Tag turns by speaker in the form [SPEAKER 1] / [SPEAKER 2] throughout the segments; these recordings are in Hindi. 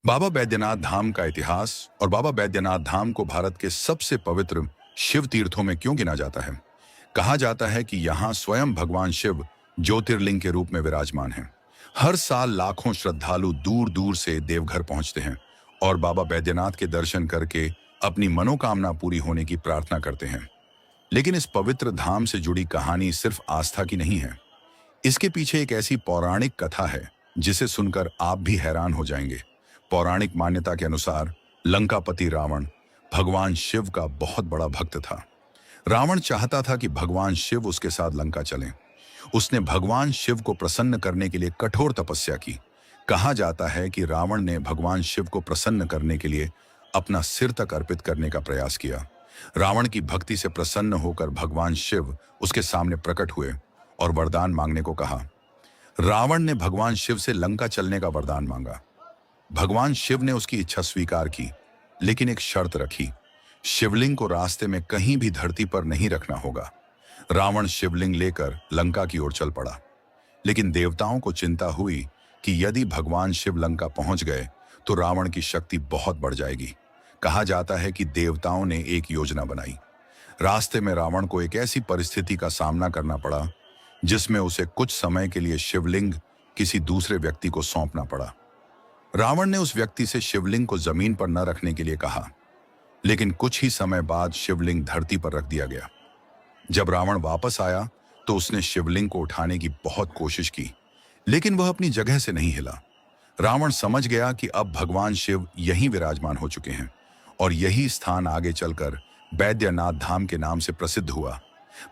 [SPEAKER 1] बाबा बैद्यनाथ धाम का इतिहास और बाबा बैद्यनाथ धाम को भारत के सबसे पवित्र शिव तीर्थों में क्यों गिना जाता है। कहा जाता है कि यहाँ स्वयं भगवान शिव ज्योतिर्लिंग के रूप में विराजमान हैं। हर साल लाखों श्रद्धालु दूर दूर से देवघर पहुंचते हैं और बाबा बैद्यनाथ के दर्शन करके अपनी मनोकामना पूरी होने की प्रार्थना करते हैं। लेकिन इस पवित्र धाम से जुड़ी कहानी सिर्फ आस्था की नहीं है। इसके पीछे एक ऐसी पौराणिक कथा है जिसे सुनकर आप भी हैरान हो जाएंगे। पौराणिक मान्यता के अनुसार लंकापति रावण भगवान शिव का बहुत बड़ा भक्त था। रावण चाहता था कि भगवान शिव उसके साथ लंका चलें। उसने भगवान शिव को प्रसन्न करने के लिए कठोर तपस्या की। कहा जाता है कि रावण ने भगवान शिव को प्रसन्न करने के लिए अपना सिर तक अर्पित करने का प्रयास किया। रावण की भक्ति से प्रसन्न होकर भगवान शिव उसके सामने प्रकट हुए और वरदान मांगने को कहा। रावण ने भगवान शिव से लंका चलने का वरदान मांगा। भगवान शिव ने उसकी इच्छा स्वीकार की, लेकिन एक शर्त रखी। शिवलिंग को रास्ते में कहीं भी धरती पर नहीं रखना होगा। रावण शिवलिंग लेकर लंका की ओर चल पड़ा, लेकिन देवताओं को चिंता हुई कि यदि भगवान शिव लंका पहुंच गए तो रावण की शक्ति बहुत बढ़ जाएगी। कहा जाता है कि देवताओं ने एक योजना बनाई। रास्ते में रावण को एक ऐसी परिस्थिति का सामना करना पड़ा जिसमें उसे कुछ समय के लिए शिवलिंग किसी दूसरे व्यक्ति को सौंपना पड़ा। रावण ने उस व्यक्ति से शिवलिंग को जमीन पर न रखने के लिए कहा, लेकिन कुछ ही समय बाद शिवलिंग धरती पर रख दिया गया। जब रावण वापस आया तो उसने शिवलिंग को उठाने की बहुत कोशिश की, लेकिन वह अपनी जगह से नहीं हिला। रावण समझ गया कि अब भगवान शिव यहीं विराजमान हो चुके हैं और यही स्थान आगे चलकर बैद्यनाथ धाम के नाम से प्रसिद्ध हुआ।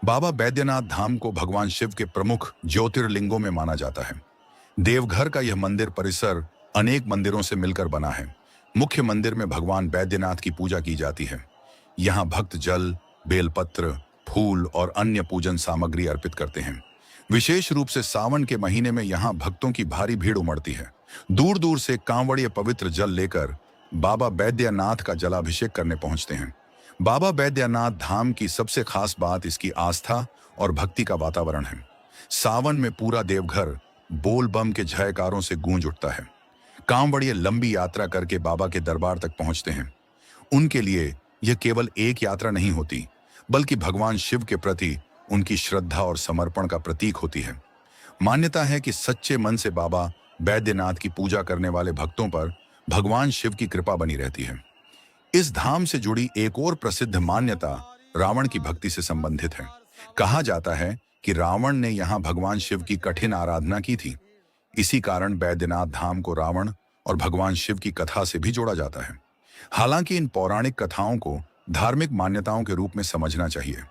[SPEAKER 1] बाबा बैद्यनाथ धाम को भगवान शिव के प्रमुख ज्योतिर्लिंगों में माना जाता है। देवघर का यह मंदिर परिसर अनेक मंदिरों से मिलकर बना है। मुख्य मंदिर में भगवान बैद्यनाथ की पूजा की जाती है। यहाँ भक्त जल, बेलपत्र, फूल और अन्य पूजन सामग्री अर्पित करते हैं। विशेष रूप से सावन के महीने में यहाँ भक्तों की भारी भीड़ उमड़ती है। दूर दूर से कांवड़िए पवित्र जल लेकर बाबा बैद्यनाथ का जलाभिषेक करने पहुंचते हैं। बाबा बैद्यनाथ धाम की सबसे खास बात इसकी आस्था और भक्ति का वातावरण है। सावन में पूरा देवघर बोल बम के जयकारों से गूंज उठता है। कांवड़िए लंबी यात्रा करके बाबा के दरबार तक पहुंचते हैं। उनके लिए यह केवल एक यात्रा नहीं होती, बल्कि भगवान शिव के प्रति उनकी श्रद्धा और समर्पण का प्रतीक होती है। मान्यता है कि सच्चे मन से बाबा बैद्यनाथ की पूजा करने वाले भक्तों पर भगवान शिव की कृपा बनी रहती है। इस धाम से जुड़ी एक और प्रसिद्ध मान्यता रावण की भक्ति से संबंधित है। कहा जाता है कि रावण ने यहाँ भगवान शिव की कठिन आराधना की थी। इसी कारण बैद्यनाथ धाम को रावण और भगवान शिव की कथा से भी जोड़ा जाता है। हालांकि इन पौराणिक कथाओं को धार्मिक मान्यताओं के रूप में समझना चाहिए।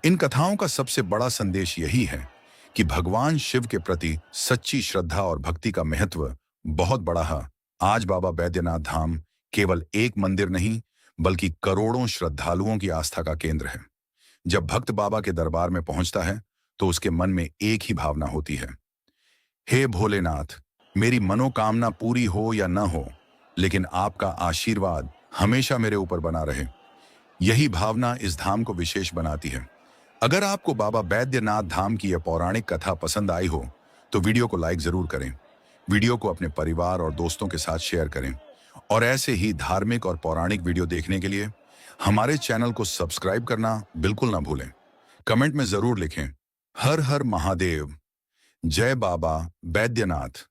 [SPEAKER 1] इन कथाओं का सबसे बड़ा संदेश यही है कि भगवान शिव के प्रति सच्ची श्रद्धा और भक्ति का महत्व बहुत बड़ा है। आज बाबा बैद्यनाथ धाम केवल एक मंदिर नहीं, बल्कि करोड़ों श्रद्धालुओं की आस्था का केंद्र है। जब भक्त बाबा के दरबार में पहुंचता है तो उसके मन में एक ही भावना होती है, हे भोलेनाथ, मेरी मनोकामना पूरी हो या न हो, लेकिन आपका आशीर्वाद हमेशा मेरे ऊपर बना रहे। यही भावना इस धाम को विशेष बनाती है। अगर आपको बाबा बैद्यनाथ धाम की यह पौराणिक कथा पसंद आई हो तो वीडियो को लाइक जरूर करें। वीडियो को अपने परिवार और दोस्तों के साथ शेयर करें और ऐसे ही धार्मिक और पौराणिक वीडियो देखने के लिए हमारे चैनल को सब्सक्राइब करना बिल्कुल ना भूलें। कमेंट में जरूर लिखें, हर हर महादेव, जय बाबा बैद्यनाथ।